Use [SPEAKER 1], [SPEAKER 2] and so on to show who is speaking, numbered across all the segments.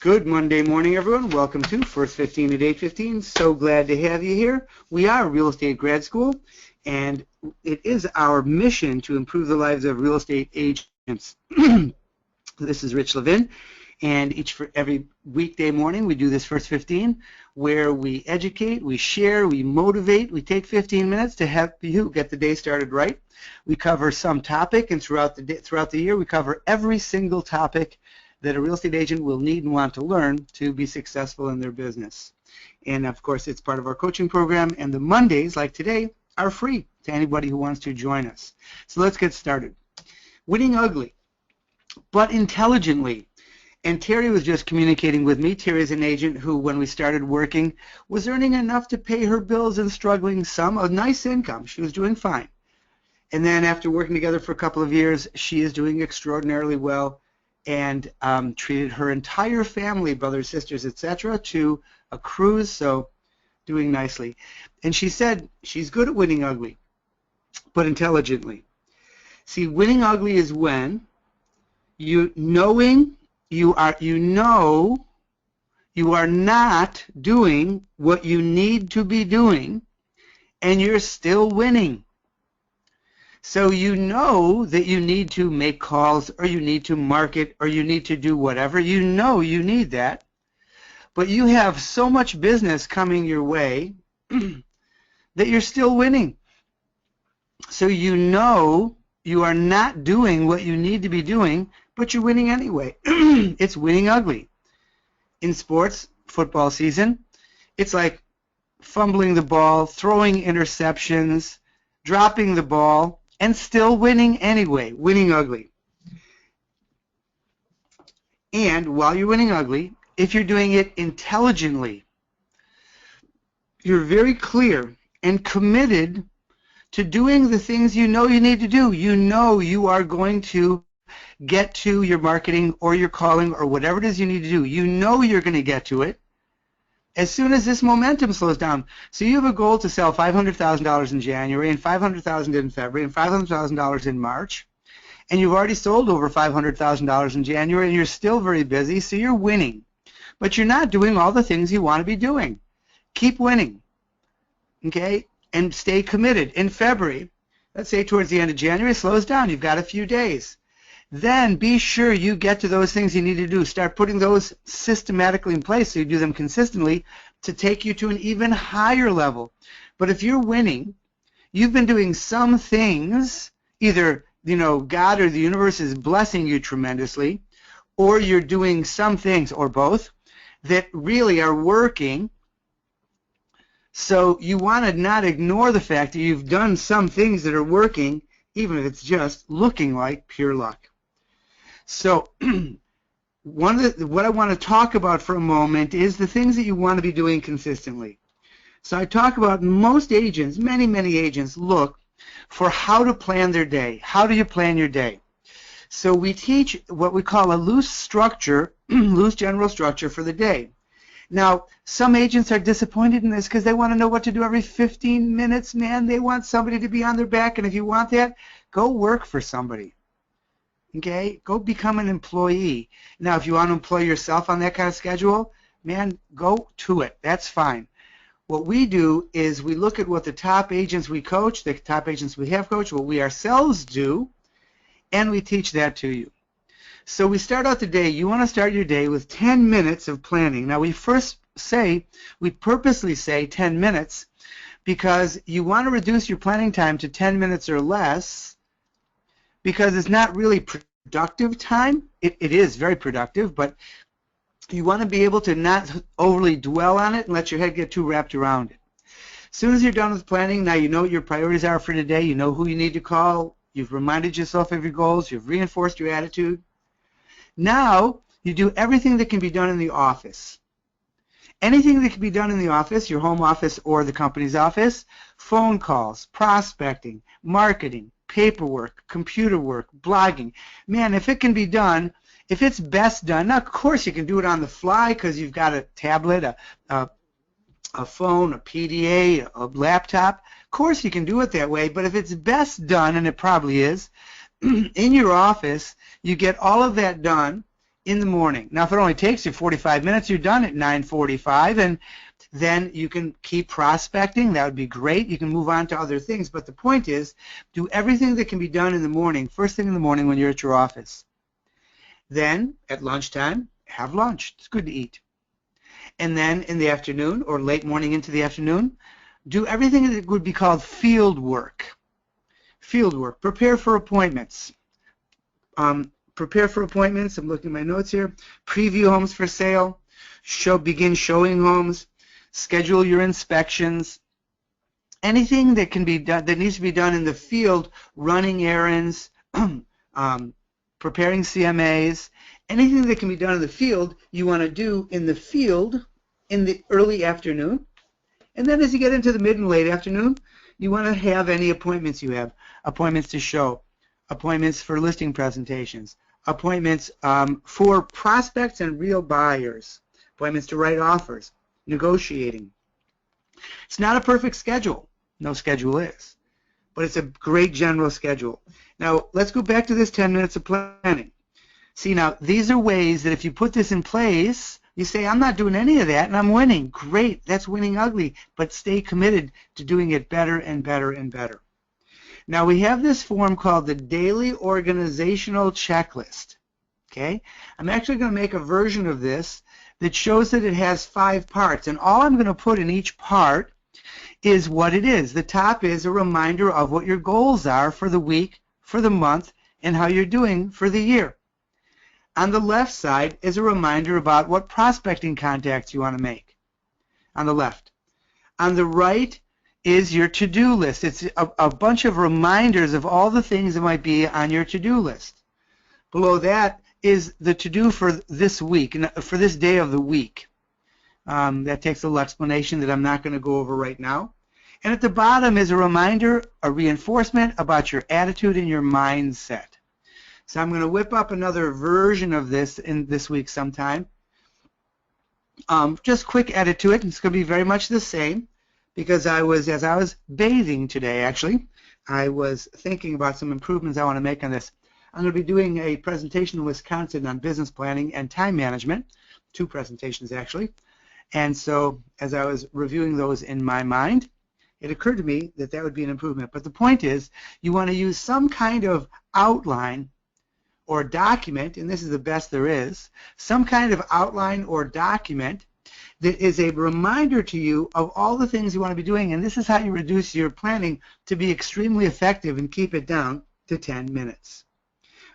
[SPEAKER 1] Good Monday morning, everyone. Welcome to First 15 at 8:15. So glad to have you here. We are Real Estate Grad School, and it is our mission to improve the lives of real estate agents. This is Rich Levin, and every weekday morning we do this First 15, where we educate, we share, we motivate. We take 15 minutes to help you get the day started right. We cover some topic, and throughout the year we cover every single topic that a real estate agent will need and want to learn to be successful in their business. And of course, it's part of our coaching program, and the Mondays, like today, are free to anybody who wants to join us. So let's get started. Winning ugly, but intelligently. And Terry was just communicating with me. Terry is an agent who, when we started working, was earning enough to pay her bills and struggling some, a nice income. She was doing fine. And then after working together for a couple of years, she is doing extraordinarily well, and treated her entire family, brothers, sisters, etc., to a cruise, so doing nicely. And she said she's good at winning ugly, but intelligently. See, winning ugly is when you know you are not doing what you need to be doing, and you're still winning. So you know that you need to make calls, or you need to market, or you need to do whatever. You know you need that. But you have so much business coming your way that you're still winning. So you know you are not doing what you need to be doing, but you're winning anyway. It's winning ugly. In sports, football season, it's like fumbling the ball, throwing interceptions, dropping the ball, and still winning anyway, winning ugly. And while you're winning ugly, if you're doing it intelligently, you're very clear and committed to doing the things you know you need to do. You know you are going to get to your marketing or your calling or whatever it is you need to do. You know you're going to get to it as soon as this momentum slows down. So you have a goal to sell $500,000 in January, and $500,000 in February, and $500,000 in March, and you've already sold over $500,000 in January, and you're still very busy, so you're winning. But you're not doing all the things you want to be doing. Keep winning, okay? And stay committed. In February, let's say towards the end of January, it slows down. You've got a few days. Then be sure you get to those things you need to do. Start putting those systematically in place so you do them consistently to take you to an even higher level. But if you're winning, you've been doing some things, either God or the universe is blessing you tremendously, or you're doing some things, or both, that really are working. So you want to not ignore the fact that you've done some things that are working, even if it's just looking like pure luck. So what I want to talk about for a moment is the things that you want to be doing consistently. So I talk about most agents, many agents look for how to plan their day. How do you plan your day? So we teach what we call a loose structure, loose general structure for the day. Now, some agents are disappointed in this because they want to know what to do every 15 minutes, man. They want somebody to be on their back, and if you want that, go work for somebody. Okay, go become an employee. Now, if you want to employ yourself on that kind of schedule, man, go to it. That's fine. What we do is we look at what the top agents we coach, the top agents we have coached, what we ourselves do, and we teach that to you. So we start out the day. You want to start your day with 10 minutes of planning. Now, we purposely say 10 minutes because you want to reduce your planning time to 10 minutes or less, because it's not really productive time. It is very productive, but you want to be able to not overly dwell on it and let your head get too wrapped around it. As soon as you're done with planning, now you know what your priorities are for today. You know who you need to call. You've reminded yourself of your goals. You've reinforced your attitude. Now you do everything that can be done in the office. Anything that can be done in the office, your home office or the company's office, phone calls, prospecting, marketing, paperwork, computer work, blogging. Man, if it can be done, if it's best done, now of course you can do it on the fly because you've got a tablet, a phone, a PDA, a laptop. Of course you can do it that way, but if it's best done, and it probably is, in your office, you get all of that done in the morning. Now, if it only takes you 45 minutes, you're done at 9:45, and then you can keep prospecting. That would be great. You can move on to other things, but the point is, do everything that can be done in the morning, first thing in the morning when you're at your office. Then, at lunchtime, have lunch. It's good to eat. And then in the afternoon, or late morning into the afternoon, do everything that would be called field work. Field work. Prepare for appointments. Prepare for appointments. I'm looking at my notes here. Preview homes for sale. Begin showing homes. Schedule your inspections. Anything that can be done, that needs to be done in the field, running errands, preparing CMAs, anything that can be done in the field, you want to do in the field in the early afternoon. And then as you get into the mid and late afternoon, you want to have any appointments you have. Appointments to show, appointments for listing presentations, appointments for prospects and real buyers, appointments to write offers, negotiating. It's not a perfect schedule. No schedule is. But it's a great general schedule. Now, let's go back to this 10 minutes of planning. See, now, these are ways that if you put this in place, you say, I'm not doing any of that, and I'm winning. Great, that's winning ugly. But stay committed to doing it better and better and better. Now, we have this form called the Daily Organizational Checklist. Okay? I'm actually going to make a version of this that shows that it has 5 parts. And all I'm going to put in each part is what it is. The top is a reminder of what your goals are for the week, for the month, and how you're doing for the year. On the left side is a reminder about what prospecting contacts you want to make. On the left. On the right is your to-do list. It's a bunch of reminders of all the things that might be on your to-do list. Below that is the to-do for this week, for this day of the week. That takes a little explanation that I'm not going to go over right now. And at the bottom is a reminder, a reinforcement about your attitude and your mindset. So I'm going to whip up another version of this in this week sometime. Just quick edit to it. It's going to be very much the same because as I was bathing today, actually, I was thinking about some improvements I want to make on this. I'm going to be doing a presentation in Wisconsin on business planning and time management. 2 presentations, actually. And so as I was reviewing those in my mind, it occurred to me that that would be an improvement. But the point is, you want to use some kind of outline or document, and this is the best there is, some kind of outline or document that is a reminder to you of all the things you want to be doing, and this is how you reduce your planning to be extremely effective and keep it down to 10 minutes.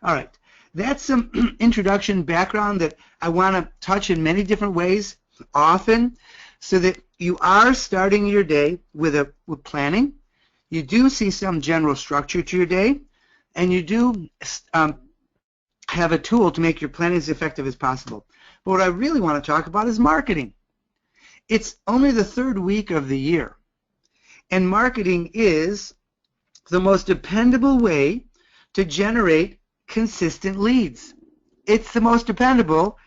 [SPEAKER 1] All right, that's some introduction background that I want to touch in many different ways, often, so that you are starting your day with planning. You do see some general structure to your day, and you do have a tool to make your planning as effective as possible. But what I really want to talk about is marketing. It's only the 3rd week of the year, and marketing is the most dependable way to generate consistent leads. It's the most dependable.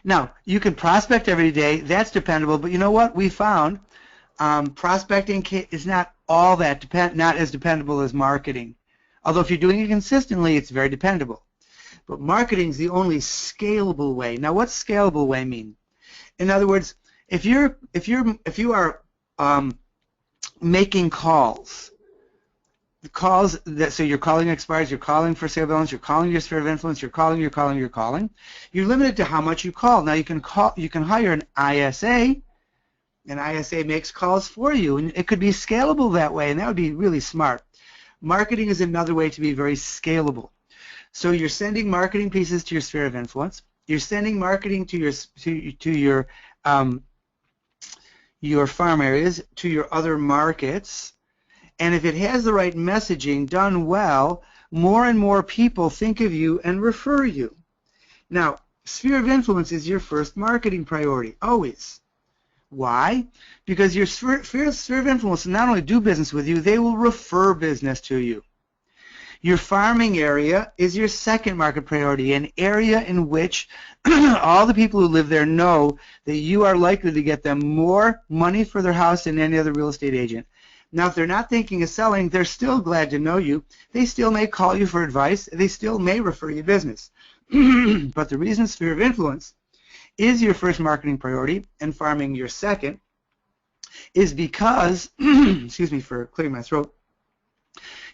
[SPEAKER 1] Now, you can prospect every day. That's dependable, but you know what? We found prospecting is not all that not as dependable as marketing. Although if you're doing it consistently, it's very dependable. But marketing is the only scalable way. Now, what's scalable way mean? In other words, if you are making calls, so you're calling expires, you're calling for sale balance, you're calling your sphere of influence, you're calling, you're limited to how much you call. Now you can hire an ISA. An ISA makes calls for you, and it could be scalable that way, and that would be really smart. Marketing is another way to be very scalable. So you're sending marketing pieces to your sphere of influence. You're sending marketing to your farm areas, to your other markets. And if it has the right messaging done well, more and more people think of you and refer you. Now, sphere of influence is your first marketing priority, always. Why? Because your sphere of influence will not only do business with you, they will refer business to you. Your farming area is your second market priority, an area in which all the people who live there know that you are likely to get them more money for their house than any other real estate agent. Now, if they're not thinking of selling, they're still glad to know you. They still may call you for advice. They still may refer you business. But the reason sphere of influence is your first marketing priority and farming your second is because, excuse me for clearing my throat,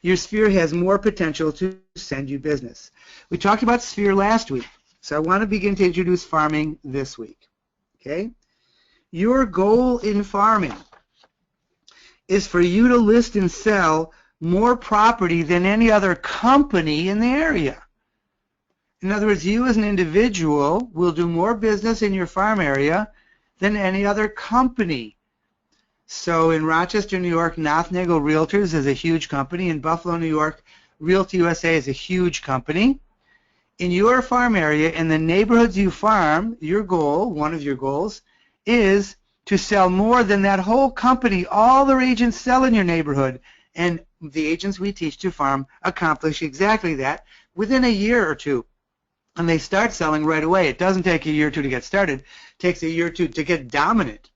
[SPEAKER 1] your sphere has more potential to send you business. We talked about sphere last week, so I want to begin to introduce farming this week. Okay? Your goal in farming is for you to list and sell more property than any other company in the area. In other words, you as an individual will do more business in your farm area than any other company. So in Rochester, New York, Nothnagel Realtors is a huge company. In Buffalo, New York, Realty USA is a huge company. In your farm area, in the neighborhoods you farm, your goal, one of your goals, is to sell more than that whole company, all their agents sell in your neighborhood. And the agents we teach to farm accomplish exactly that within a year or two. And they start selling right away. It doesn't take a year or two to get started. It takes a year or two to get dominant.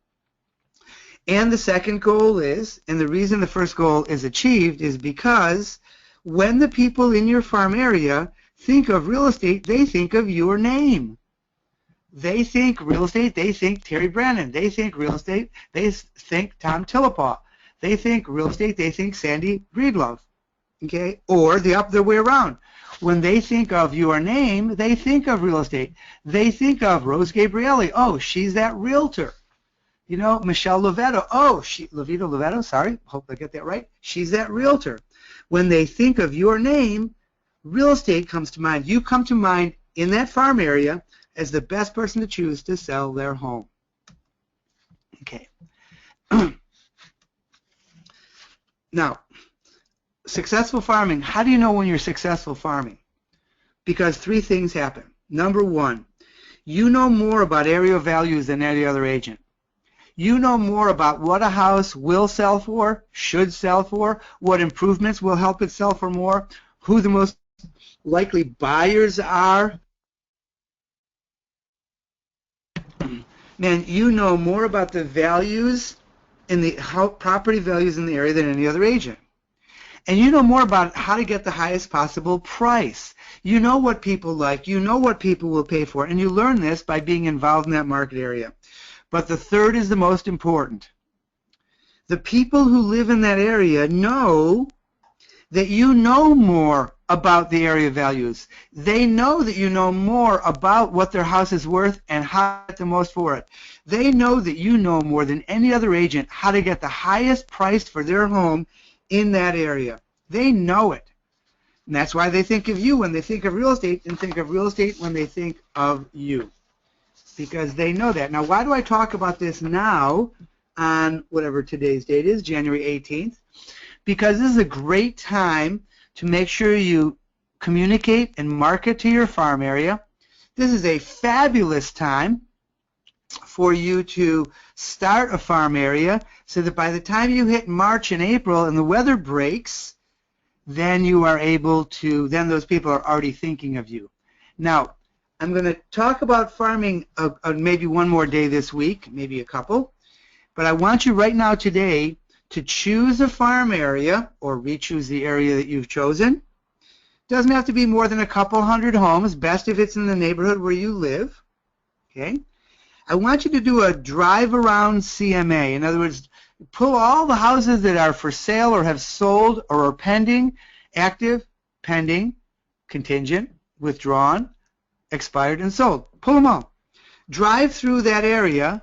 [SPEAKER 1] And the second goal is, and the reason the first goal is achieved is because when the people in your farm area think of real estate, they think of your name. They think real estate, they think Terry Brandon. They think real estate, they think Tom Tillepaugh. They think real estate, they think Sandy Breedlove. Okay? Or the other way around. When they think of your name, they think of real estate. They think of Rose Gabrielli. Oh, she's that realtor. You know, Michelle Lovetto. Oh, Levito Lovetto, sorry, hope I get that right. She's that realtor. When they think of your name, real estate comes to mind. You come to mind in that farm area as the best person to choose to sell their home. Okay. Now, successful farming, how do you know when you're successful farming? Because three things happen. Number one, you know more about area values than any other agent. You know more about what a house will sell for, should sell for, what improvements will help it sell for more, who the most likely buyers are. Man, you know more about the values in the property values in the area than any other agent. And you know more about how to get the highest possible price. You know what people like. You know what people will pay for. And you learn this by being involved in that market area. But the third is the most important. The people who live in that area know that you know more about the area values. They know that you know more about what their house is worth and how to get the most for it. They know that you know more than any other agent how to get the highest price for their home in that area. They know it. And that's why they think of you when they think of real estate and think of real estate when they think of you. Because they know that. Now, why do I talk about this now on whatever today's date is, January 18th? Because this is a great time to make sure you communicate and market to your farm area. This is a fabulous time for you to start a farm area so that by the time you hit March and April and the weather breaks, then you are able to, then those people are already thinking of you. Now, I'm going to talk about farming maybe one more day this week, maybe a couple, but I want you right now today to choose a farm area or re-choose the area that you've chosen. Doesn't have to be more than a couple hundred homes, best if it's in the neighborhood where you live. Okay? I want you to do a drive around CMA. In other words, pull all the houses that are for sale or have sold or are pending, active, pending, contingent, withdrawn, expired, and sold. Pull them all. Drive through that area.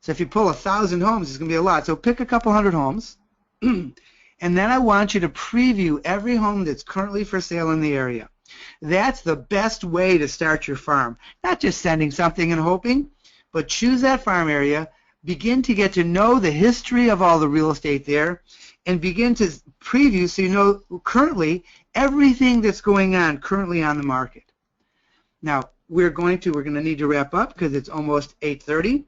[SPEAKER 1] So if you pull 1,000 homes, it's going to be a lot. So pick a couple hundred homes. And then I want you to preview every home that's currently for sale in the area. That's the best way to start your farm. Not just sending something and hoping, but choose that farm area, begin to get to know the history of all the real estate there, and begin to preview so you know currently everything that's going on currently on the market. Now, we're going to need to wrap up because it's almost 8:30,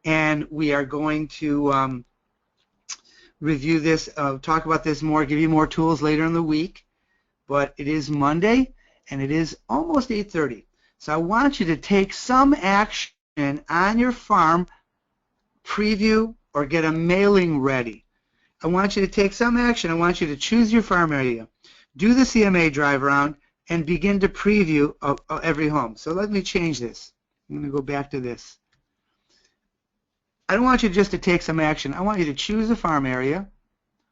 [SPEAKER 1] and we are going to review this, talk about this more, give you more tools later in the week. But it is Monday, and it is almost 8:30. So I want you to take some action on your farm, preview, or get a mailing ready. I want you to take some action. I want you to choose your farm area, do the CMA drive around, and begin to preview every home. So let me change this. I'm going to go back to this. I don't want you just to take some action. I want you to choose a farm area,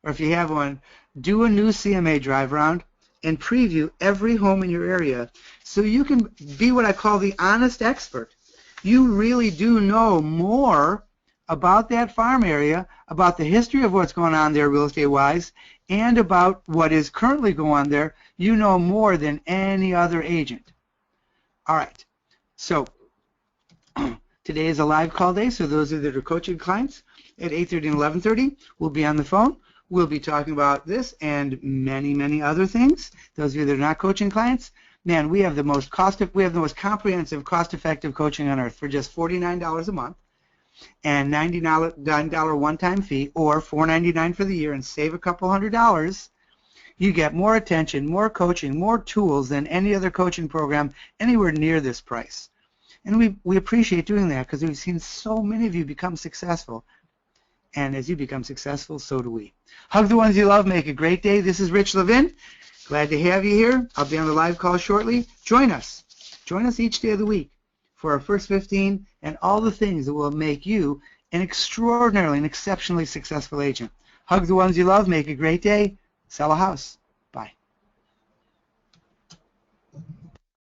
[SPEAKER 1] or if you have one, do a new CMA drive around and preview every home in your area so you can be what I call the honest expert. You really do know more about that farm area, about the history of what's going on there real estate-wise, and about what is currently going on there. You know more than any other agent. All right. So today is a live call day, so those that are coaching clients at 8:30 and 11:30 will be on the phone. We'll be talking about this and many, many other things. Those of you that are not coaching clients, man, we have the most comprehensive, cost-effective coaching on earth for just $49 a month and $99 one-time fee, or $4.99 for the year, and save a couple $100. You get more attention, more coaching, more tools than any other coaching program anywhere near this price. And we appreciate doing that because we've seen so many of you become successful. And as you become successful, so do we. Hug the ones you love. Make a great day. This is Rich Levin. Glad to have you here. I'll be on the live call shortly. Join us. Join us each day of the week for our first 15 and all the things that will make you an extraordinarily and exceptionally successful agent. Hug the ones you love. Make a great day. Sell a house.